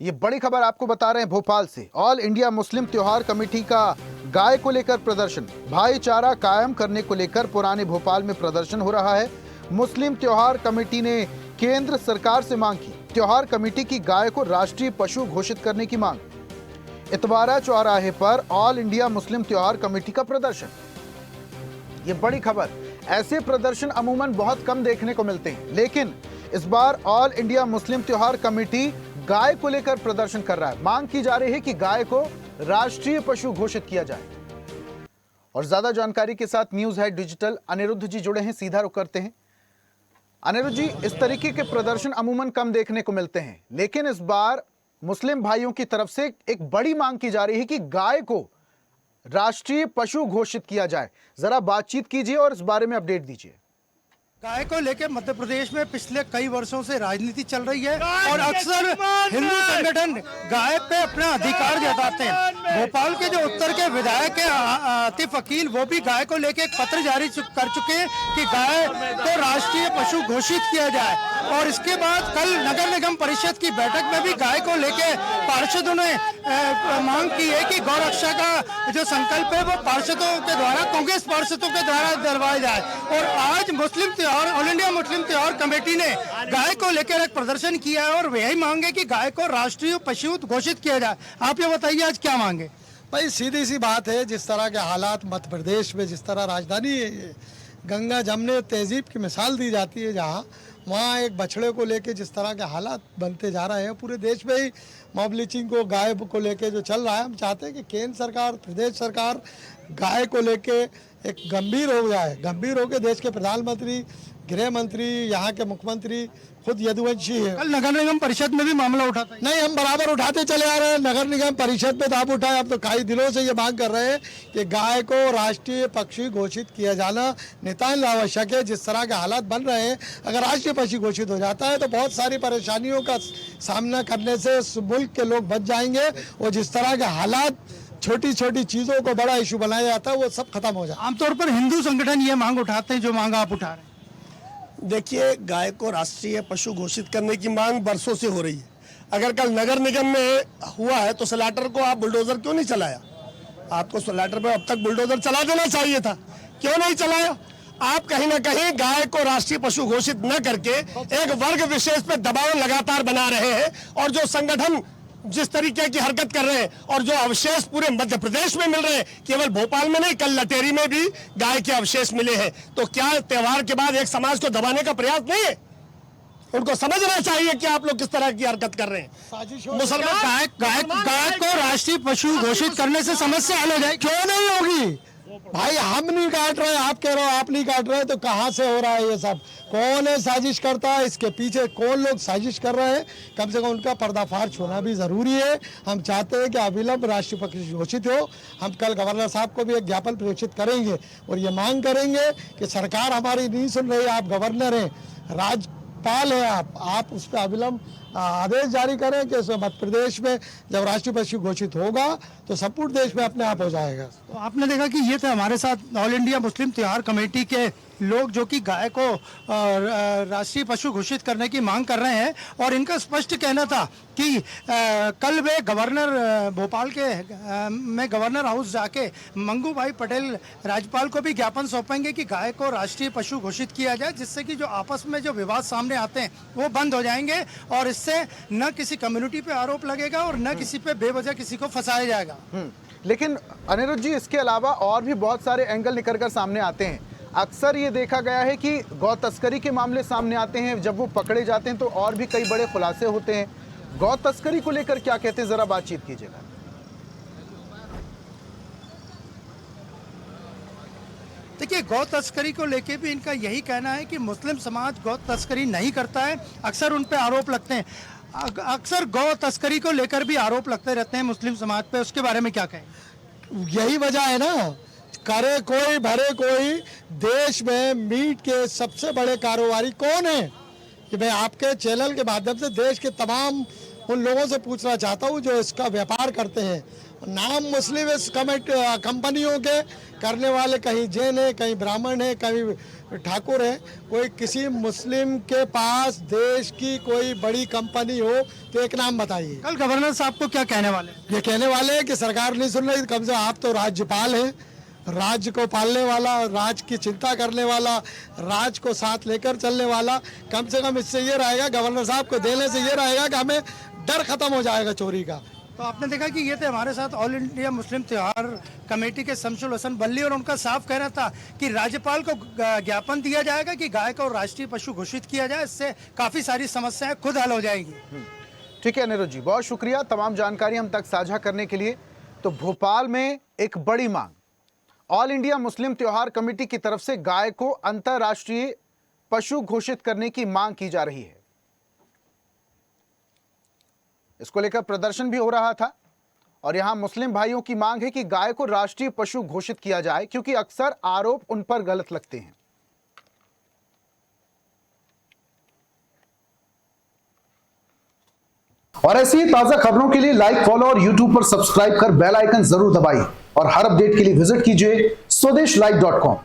ये बड़ी खबर आपको बता रहे हैं भोपाल से। ऑल इंडिया मुस्लिम त्योहार कमेटी का गाय को लेकर प्रदर्शन, भाईचारा कायम करने को लेकर पुराने भोपाल में प्रदर्शन हो रहा है। मुस्लिम त्योहार कमेटी ने केंद्र सरकार से मांग की, त्योहार कमेटी की गाय को राष्ट्रीय पशु घोषित करने की मांग। इतवारा चौराहे पर ऑल इंडिया मुस्लिम त्योहार कमेटी का प्रदर्शन। ये बड़ी खबर। ऐसे प्रदर्शन अमूमन बहुत कम देखने को मिलते हैं, लेकिन इस बार ऑल इंडिया मुस्लिम त्योहार कमेटी गाय को लेकर प्रदर्शन कर रहा है। मांग की जा रही है कि गाय को राष्ट्रीय पशु घोषित किया जाए। और ज्यादा जानकारी के साथ न्यूज हेड डिजिटल अनिरुद्ध जी जुड़े हैं, सीधा रुख करते हैं। अनिरुद्ध जी, इस तरीके के प्रदर्शन अमूमन कम देखने को मिलते हैं, लेकिन इस बार मुस्लिम भाइयों की तरफ से एक बड़ी मांग की जा रही है कि गाय को राष्ट्रीय पशु घोषित किया जाए। जरा बातचीत कीजिए और इस बारे में अपडेट दीजिए। गाय को लेकर मध्य प्रदेश में पिछले कई वर्षों से राजनीति चल रही है और अक्सर हिंदू संगठन गाय पे अपना अधिकार जताते हैं। भोपाल के जो उत्तर के विधायक हैं आतिफ अकील, वो भी गाय को लेकर एक पत्र जारी कर चुके हैं कि गाय को राष्ट्रीय पशु घोषित किया जाए। और इसके बाद कल नगर निगम परिषद की बैठक में भी गाय को लेकर पार्षदों ने मांग की है कि गौ रक्षा का जो संकल्प है वो पार्षदों के द्वारा, कांग्रेस पार्षदों के द्वारा दिलवाया जाए। और आज ऑल इंडिया मुस्लिम त्योहार कमेटी ने गाय को लेकर एक प्रदर्शन किया है और यही मांगे कि गाय को राष्ट्रीय पशु घोषित किया जाए। आप ये बताइए आज क्या मांगे? भाई सीधी सी बात है, जिस तरह के हालात मध्य प्रदेश में, जिस तरह राजधानी है ये गंगा जमने तहजीब की मिसाल दी जाती है, जहाँ वहाँ एक बछड़े को लेके जिस तरह के हालात बनते जा रहे हैं, पूरे देश में ही मॉब लिंचिंग को, गाय को लेके जो चल रहा है, हम चाहते हैं कि केंद्र सरकार, प्रदेश सरकार गाय को लेके एक गंभीर हो जाए। गंभीर होकर देश के प्रधानमंत्री, गृह मंत्री, यहाँ के मुख्यमंत्री खुद यदुवंशी है। कल नगर निगम परिषद में भी मामला उठाता है। नहीं, हम बराबर उठाते चले आ रहे हैं। नगर निगम परिषद में तो आप उठाए, अब तो कई दिनों से ये मांग कर रहे हैं कि गाय को राष्ट्रीय पक्षी घोषित किया जाना नितांत आवश्यक है। जिस तरह के हालात बन रहे हैं, अगर राष्ट्रीय पक्षी घोषित हो जाता है तो बहुत सारी परेशानियों का सामना करने से मुल्क के लोग बच जाएंगे और जिस तरह के हालात छोटी छोटी चीज़ों को बड़ा इशू बनाया जाता है वो सब खत्म हो जाए। आमतौर पर हिंदू संगठन ये मांग उठाते हैं जो मांग आप उठा रहे हैं। देखिए, गाय को राष्ट्रीय पशु घोषित करने की मांग बरसों से हो रही है। अगर कल नगर निगम में हुआ है तो स्लैटर को आप बुलडोजर क्यों नहीं चलाया? आपको स्लैटर पे अब तक बुलडोजर चला देना चाहिए था, क्यों नहीं चलाया? आप कहीं ना कहीं गाय को राष्ट्रीय पशु घोषित न करके एक वर्ग विशेष पे दबाव लगातार बना रहे हैं। और जो संगठन जिस तरीके की हरकत कर रहे हैं और जो अवशेष पूरे मध्य प्रदेश में मिल रहे हैं, केवल भोपाल में नहीं, कल लटेरी में भी गाय के अवशेष मिले हैं, तो क्या त्योहार के बाद एक समाज को दबाने का प्रयास नहीं है? उनको समझना चाहिए कि आप लोग किस तरह की हरकत कर रहे हैं। मुसलमान गाय को राष्ट्रीय पशु घोषित करने से समस्या हल हो जाए, क्यों नहीं होगी? भाई हम नहीं काट रहे, आप कह रहे हो आप नहीं काट रहे, तो कहाँ से हो रहा है ये सब? कौन है साजिश करता है? इसके पीछे कौन लोग साजिश कर रहे हैं? कम से कम उनका पर्दाफाश होना भी ज़रूरी है। हम चाहते हैं कि अविलंब राष्ट्रीय पक्षी घोषित हो। हम कल गवर्नर साहब को भी एक ज्ञापन प्रेषित करेंगे और ये मांग करेंगे कि सरकार हमारी नहीं सुन रही, आप गवर्नर हैं, राज्यपाल हैं, आप उस पर अविलंब आदेश जारी करें कि मध्य प्रदेश में जब राष्ट्रीय पशु घोषित होगा तो संपूर्ण देश में अपने आप हो जाएगा। तो आपने देखा कि ये थे हमारे साथ ऑल इंडिया मुस्लिम त्योहार कमेटी के लोग जो कि गाय को राष्ट्रीय पशु घोषित करने की मांग कर रहे हैं। और इनका स्पष्ट कहना था कि कल वे गवर्नर भोपाल के में गवर्नर हाउस जाके मंगू भाई पटेल राज्यपाल को भी ज्ञापन सौंपेंगे कि गाय को राष्ट्रीय पशु घोषित किया जाए, जिससे कि जो आपस में जो विवाद सामने आते हैं वो बंद हो जाएंगे और इससे न किसी कम्युनिटी पे आरोप लगेगा और न किसी पे बेवजह किसी को फंसाया जाएगा। लेकिन अनिरुद्ध जी, इसके अलावा और भी बहुत सारे एंगल निकल कर सामने आते हैं। अक्सर ये देखा गया है कि गौ तस्करी के मामले सामने आते हैं, जब वो पकड़े जाते हैं तो और भी कई बड़े खुलासे होते हैं। गौ तस्करी को लेकर क्या कहते हैं, जरा बातचीत कीजिएगा। देखिए, गौ तस्करी को लेके भी इनका यही कहना है कि मुस्लिम समाज गौ तस्करी नहीं करता है। अक्सर उन पे आरोप लगते हैं, अक्सर गौ तस्करी को लेकर भी आरोप लगते रहते हैं मुस्लिम समाज पे। उसके बारे में क्या कहें? यही वजह है ना, करे कोई भरे कोई। देश में मीट के सबसे बड़े कारोबारी कौन है? कि भाई आपके चैनल के माध्यम से देश के तमाम उन लोगों से पूछना चाहता हूँ जो इसका व्यापार करते हैं। नाम मुस्लिम इस कंपनियों के करने वाले कहीं जैन है, कहीं ब्राह्मण है, कहीं ठाकुर है। कोई किसी मुस्लिम के पास देश की कोई बड़ी कंपनी हो तो एक नाम बताइए। कल गवर्नर साहब को क्या कहने वाले? ये कहने वाले हैं कि सरकार नहीं सुन रही, कम से आप तो राज्यपाल हैं, राज्य को पालने वाला, राज्य की चिंता करने वाला, राज्य को साथ लेकर चलने वाला। कम से कम इससे ये रहेगा, गवर्नर साहब को देने से ये रहेगा कि हमें डर खत्म हो जाएगा चोरी का। तो आपने देखा कि ये थे हमारे साथ ऑल इंडिया मुस्लिम त्योहार कमेटी के शमसुल हसन बल्ली, और उनका साफ कहना था कि राज्यपाल को ज्ञापन दिया जाएगा कि गाय को राष्ट्रीय पशु घोषित किया जाए, इससे काफी सारी समस्याएं खुद हल हो जाएगी। ठीक है अनिरुद्ध जी, बहुत शुक्रिया तमाम जानकारी हम तक साझा करने के लिए। तो भोपाल में एक बड़ी मांग, ऑल इंडिया मुस्लिम त्योहार कमेटी की तरफ से गाय को अंतर्राष्ट्रीय पशु घोषित करने की मांग की जा रही है। इसको लेकर प्रदर्शन भी हो रहा था और यहां मुस्लिम भाइयों की मांग है कि गाय को राष्ट्रीय पशु घोषित किया जाए, क्योंकि अक्सर आरोप उन पर गलत लगते हैं। और ऐसी ही ताजा खबरों के लिए लाइक, फॉलो और यूट्यूब पर सब्सक्राइब कर बेल आइकन जरूर दबाइए और हर अपडेट के लिए विजिट कीजिए स्वदेशलाइव.com।